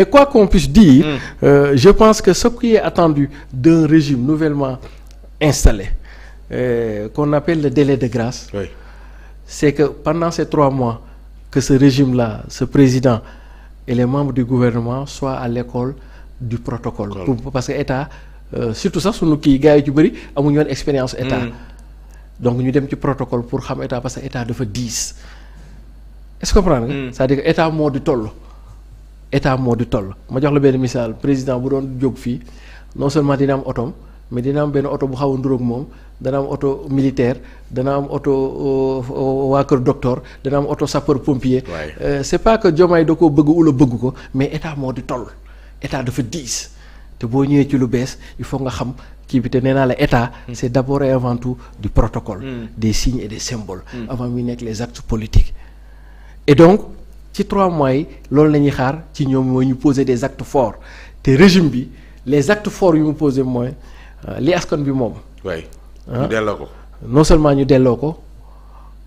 Mais quoi qu'on puisse dire, je pense que ce qui est attendu d'un régime nouvellement installé, qu'on appelle le délai de grâce, oui, c'est que pendant ces 3 mois, que ce régime-là, ce président et les membres du gouvernement soient à l'école du protocole. Parce que l'État, surtout ça, sunu kii gars yi ci bëri amuñu woon expérience État. Donc ñu dem ci protocole pour xam État parce que État dafa diis. Est-ce que comprendre nga? C'est-à-dire que État moo di toll. État moo di toll ma jox la benn misaal président bu doon jóg fii non seulement dina am otom mais dina am benn oto bu xaw a nduróog moom dana am oto militaire dana am oto waa kër docteur dana am oto sapeur pompier. C'est pas que Diomaye da koo bëgg wala bëgg ko mais État moo di toll État dafa diis te boo ñëwee ci lu bees il faut nga xam kii bi te nee naa la État c'est d'abord et avant tout du protocole. Des signes et des symboles. Avant muy nekk les actes politiques et donc. ci 3 mois yi loolu la ñuy xaar ci ñoom mooy ñu poser des actes forts te régime bi les actes forts yu mu poser mooy li askan bi moom. oui ñu delloo ko. non seulement ñu delloo ko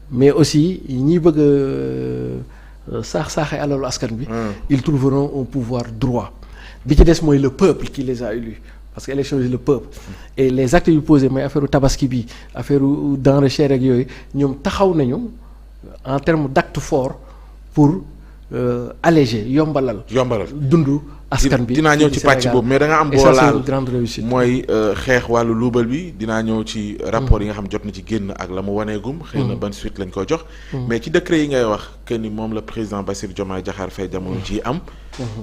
mais aussi ñi bëgg a saaxee alalu askan bi. ils trouveront un pouvoir droit bi ci des mooy le peuple qui les a élus parce que élection yi le peuple. et les actes yu posé mooy affaire tabaski bi affaire denrée chère ak yooyu ñoom taxaw nañu en termes d'actes forts pour. Alléger yombalal dundu askan bi dinaa ñëw ci pàcc boobu mais da nga am boo laal grande réussite mooy xeex wàllu luubal bi dinaa ñëw ci rapport yi nga xam jot na ci génn ak la mu waneegum xëy na ban suite lañ koy jox mais ci décret yi ngay wax que ni moom la président Bassirou Diomaye Diakhar Faye jamono ci am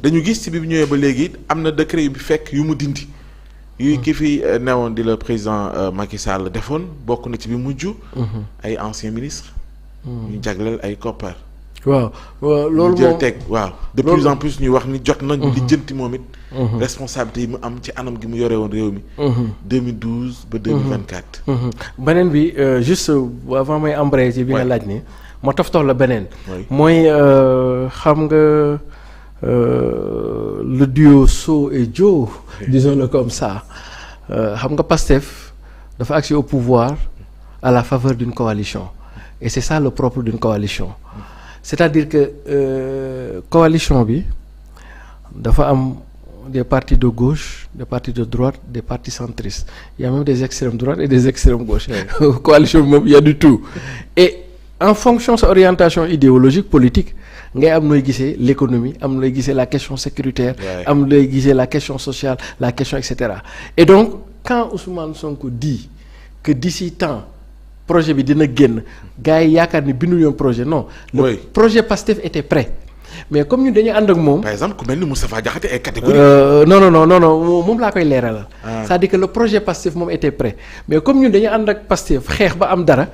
dañu gis ci bi ñëwee ba léegi am na décret yu fekk yu mu dindi yu ki fi newoon di la président Macky Sall defoon bokk na ci bi mujj ay anciens ministres ñu jagleel ay koppar waaw loolu jël teg waaw de plus en plus ñuy wax ni jot nañ di jënti moom it responsabilité yi mu am ci anam gi mu yore woon réew mi 2012 ba 2024 beneen bi juste avant may embrayer ci bi nga laaj ni ma toftox la beneen mooy xam nga le duo So et Dio disons-le comme ça xam nga Pastef dafa accès au pouvoir à la faveur d'une coalition et c'est ça le propre d'une coalition. C'est-à-dire que coalition bi dafa am des partis de gauche des partis de droite des partis centristes il y a même des extrêmes droite et des extrêmes gauche coalition bi moom il y a du tout et en fonction sa orientation idéologique politique ngay am nooy gisee l'économie am nooy gisee la question sécuritaire am nooy gisee la question sociale la question et cetera et donc quand Ousmane Sonko dit que d'ici temps projet bi dina génn gars yi yaakaar ni bindu yoon projet non. le projet Pastef était prêt mais comme ñun dañu ànd ak moom. par exemple ku mel ni Moustapha Diakhaté ay catégorie. non moom laa koy leeralal. c'est-à-dire que le projet Pastef moom était prêt mais comme ñun dañu ànd ak Pastef xeex ba am dara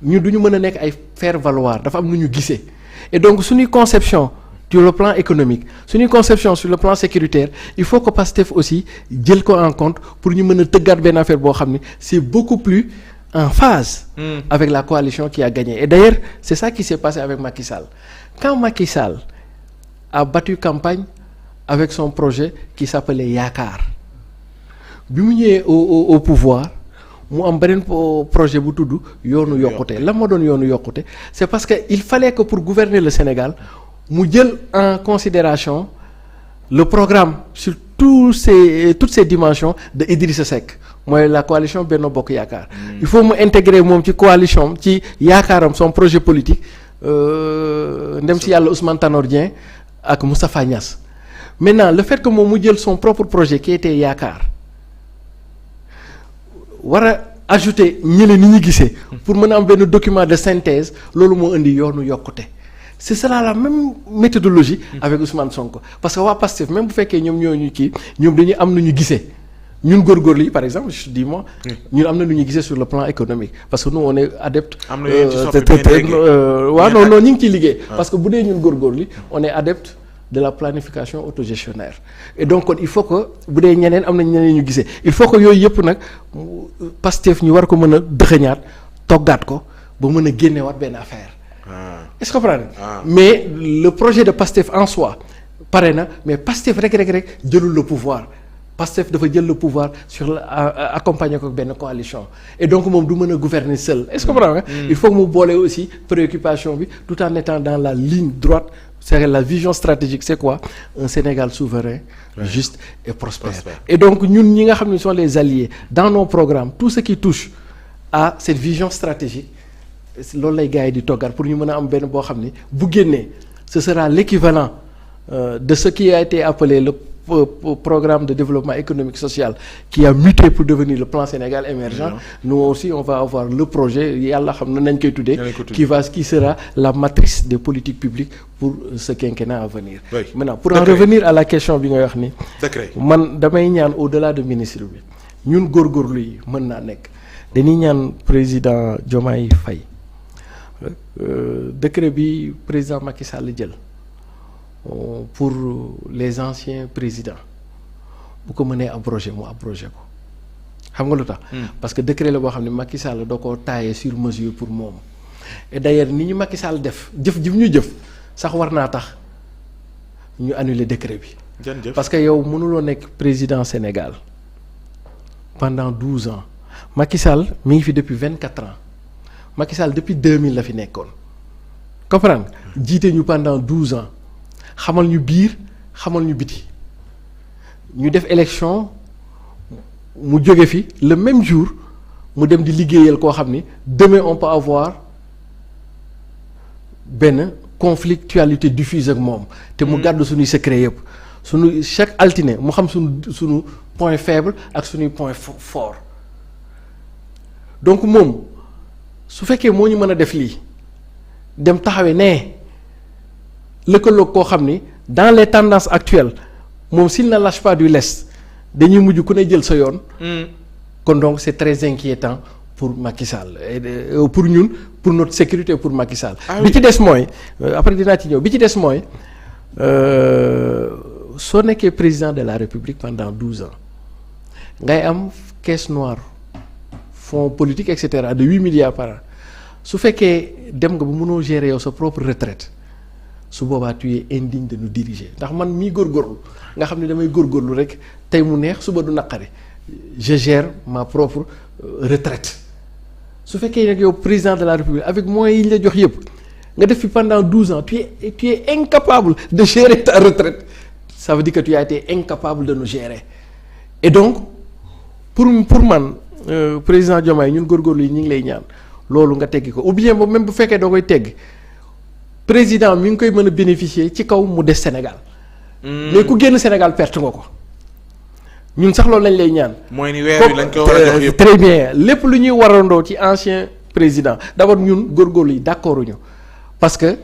ñun du ñu mën a nekk ay faire valoir dafa am nu ñu gisee et donc suñuy conception sur le plan économique suñuy conception sur le plan sécuritaire il faut que Pastef aussi jël ko en compte pour ñu mën a tëggaat benn affaire boo xam ni c'est beaucoup plus. En phase avec la coalition qui a gagné et d'ailleurs c'est ça qui s'est passé avec Macky Sall quand Macky Sall a battu campagne avec son projet qui s'appelait Yaakaar bi mu ñëwee au pouvoir mu am beneen projet bu tudd yoonu yokkute la ma doon yoonu yokkute c'est parce que il fallait que pour gouverner le Sénégal mu jël en considération le programme sur toutes ces dimensions de Idrissa Seck mooy la coalition Benno Bokk Yaakaar il faut mu intégrer moom ci coalition ci yaakaaram son projet politique ndem si yàlla Ousmane Tanor Dieng ak Moustapha Niasse maintenant le fait que moom mu jël son propre projet qui était Yaakaar war a ajouter ñële ni ñu gisee pour mën a am benn document de synthèse loolu moo indi yoonu yokkute c'est cela la même méthodologie avec Ousmane Sonko parce que waa Pastef même bu fekkee ñoom ñoo ñu kii ñoom dañuy am nu ñu gisee ñun góorgóorlu yi par exemple je dis moi ñun am na lu ñuy gisee sur le plan économique parce que nous on est adepte waaw non ñu ngi ciy liggéey parce que bu dee ñun góorgóorlu yi on est adepte de la planification autogestionnaire et donc kon il faut que bu dee ñeneen am na ñeneen ñu gisee il faut que yooyu yëpp nag Pastef ñu war ko mën a dëxëñaat toggaat ko ba mën a génneewaat benn affaire est-ce que comprendre mais le projet de Pastef en soi pare na mais Pastef rek jëlul le pouvoir Pastef dafa jël le pouvoir sur accompagner ko benn coalition et donc moom du mën a gouverner seul est-ce que comprendre nga il faut que mu boole aussi préoccupation bi tout en étant dans la ligne droite c'est la vision stratégique, c'est quoi? Un Sénégal souverain, juste et prospère. Et donc ñun ñi nga xam ne sont les alliés dans nos programmes, tout ce qui touche à cette vision stratégique loolu lay gars yi di toggaat pour ñu mën a am benn boo xam ne bu génnee ce sera l'équivalent de ce qui a été appelé le programme de développement économique social qui a muté pour devenir le plan Sénégal émergent. Nous aussi on va avoir le projet yàlla xam na nañ koy tuddee qui sera la matrice des politiques publiques pour ce quinquennat à venir. Maintenant pour en revenir à la question bi nga wax ni man damay ñaan au-delà de ministre bi ñun góorgóorlu yi mën naa nekk dañuy ñaan président Diomaye Faye décret bi président Macky Sall jël pour les anciens présidents bu ko mënee abroger mu abroger ko xam nga lu tax. parce que décret la boo xam ne Macky Sall da koo taillé sur mesure pour moom et d'ailleurs ni ñu Macky Sall def jëf ji ñu jëf sax war naa tax ñu annuler décret bi. parce que yow mënuloo nekk président Sénégal pendant 12 ans Macky Sall mi ngi fi depuis 24 ans Macky Sall depuis 2000 la fi nekkoon comprendre jiite ñu pendant 12 ans. xamal ñu biir xamal ñu biti ñu def élection mu jóge fi le même jour mu dem di liggéeyal koo xam ni demain on peut avoir benn conflictualité diffuse ak moom te mu gàddu suñuy secret yëpp suñu chaque altine mu xam suñu point faible ak suñuy point fort donc moom su fekkee moo ñu mën a def lii dem taxawee nee lëkkaloog koo xam ni dans les tendances actuelles moom s'il ne lâche pas du lest dañuy mujj ku ne jël sa yoon. kon donc c'est très inquiétant pour Macky Sall et pour ñun pour notre sécurité pour Macky Sall. bi ci des mooy après dinaa ci ñëw bi ci des mooy soo nekkee président de la République pendant 12 ans ngay am caisse noire fonds politique et cetera de 8 milliards par an su fekkee dem nga ba mënoo gérer yow sa propre retraite. su boobaa tu es indigne de nous diriger ndax man mii góorgóorlu nga xam ne damay góorgóorlu rek tey mu neex suba du naqari je gère ma propre retraite su fekkee nag yow président de la République avec moyens yi ñu la jox yëpp nga def fi pendant 12 ans tu es incapable de gérer ta retraite ça veut dire que tu as été incapable de nous gérer et donc pour man président Diomaye ñun góorgóorlu yi ñu ngi lay ñaan loolu nga teggi ko ou bien même bu fekkee doo koy tegg président mi ngi koy mën a bénéficier ci kaw mu des Sénégal. mais ku génn Sénégal perte nga ko ñun sax loolu lañ lay ñaan. mooy ni weer wi lañ ko war a jox yëpp très bien lépp lu ñuy warandoo ci ancien président d'abord ñun góorgóorlu yi d'accord ñu parce que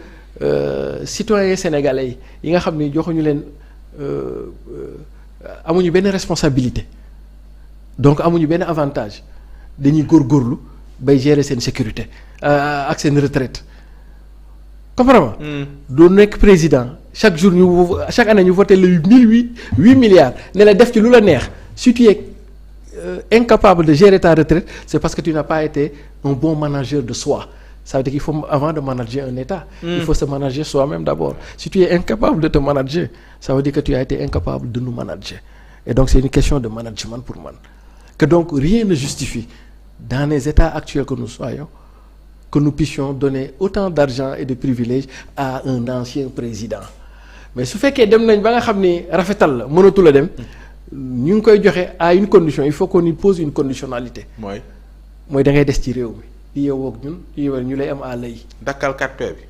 citoyens sénégalais yi nga xam ni joxuñu leen amuñu benn responsabilité donc amuñu benn avantage dañuy góorgóorlu bay gérer seen sécurité ak seen retraite. comprends doo nekk président chaque jour chaque année ñu voté le 8 milliards ne la def ci lu la neex si tu es incapable de gérer ta retraite c'est parce que tu n'as pas été un bon manager de soi ça veut dire qu'il faut avant de manager un État il faut se manager soi-même d'abord si tu es incapable de te manager ça veut dire que tu as été incapable de nous manager et donc c'est une question de management pour man que donc rien ne justifie dans les états actuels que nous soyons que nous puissions donner autant d'argent et de privilèges à un ancien président mais su fekkee dem nañ ba nga xam ni rafetal la mënatu la dem ñu ngi koy joxe à une condition il faut qu'on y pose une conditionnalité. mooy da ngay des ci réew mi di yeewoo ak ñun di yeewoo ñu lay am à l'œil. dakkal 4P bi.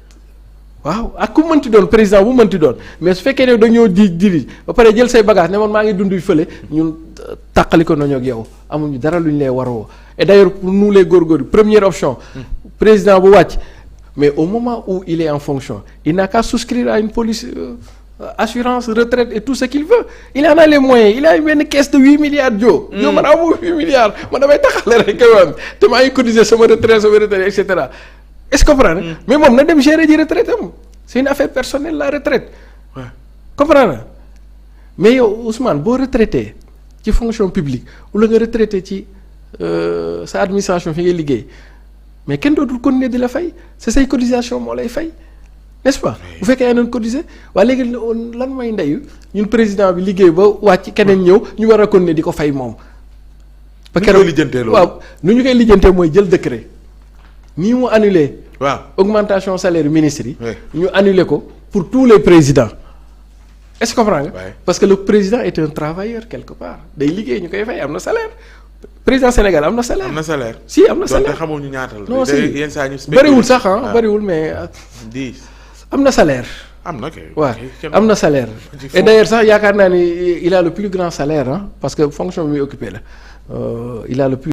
waaw ak ku mënti doon président bu mënti doon mais su fekkee ne dañoo dirige ba pare jël say bagages ne man maa ngi dund fële ñun tàqali ko nañoo ak yow amuñu dara lu ñu lay waroo et d'ailleurs pour nous les góorgóorlu première option. président bu wàcc mais au moment où il est en fonction il n'a qu'à souscrire à une police assurance retraite et tout ce qu'il veut il en a les moyens il a une caisse de 8 milliards jo man amoo 8 milliards man damay taxale rek quand te maa ngi cotiser sama retraite et cetera est-ce que comprendre mais moom na dem gérer ji retraite am c'est une affaire personnelle la retraite comprendre mais yow Ousmane boo retraité ci fonction publique wala nga retraité ci sa administration fi ngay liggéey mais kenn dootul continuer di la fay c'est say cotisation moo lay fay n'est-ce pas bu fekkee ay nañ cotiser waaye léegi lan mooy ndeyu ñun président bi liggéey ba wàcc keneen ñëw ñu war a continuer di ko fay moom ba keroog waaw nu ñu koy lijjantee mooy jël décret nii mu annulé augmentation salaire ministre yi ñu annulé ko pour tous les présidents est-ce que comprends nga. Ouais. Parce que le président est un travailleur quelque part day liggéey ñu koy fay am na salaire président Sénégal am na salaire. am na salaire. si am na salaire donte xamuñu ñaata la. non si yenn saa ñu bëriwul sax bëriwul mais. 10 am na salaire. am na kay. waaw am na salaire. et d'ailleurs sax yaakaar naa ni il a le plus grand salaire parce que fonction bi muy occupé la il a le plus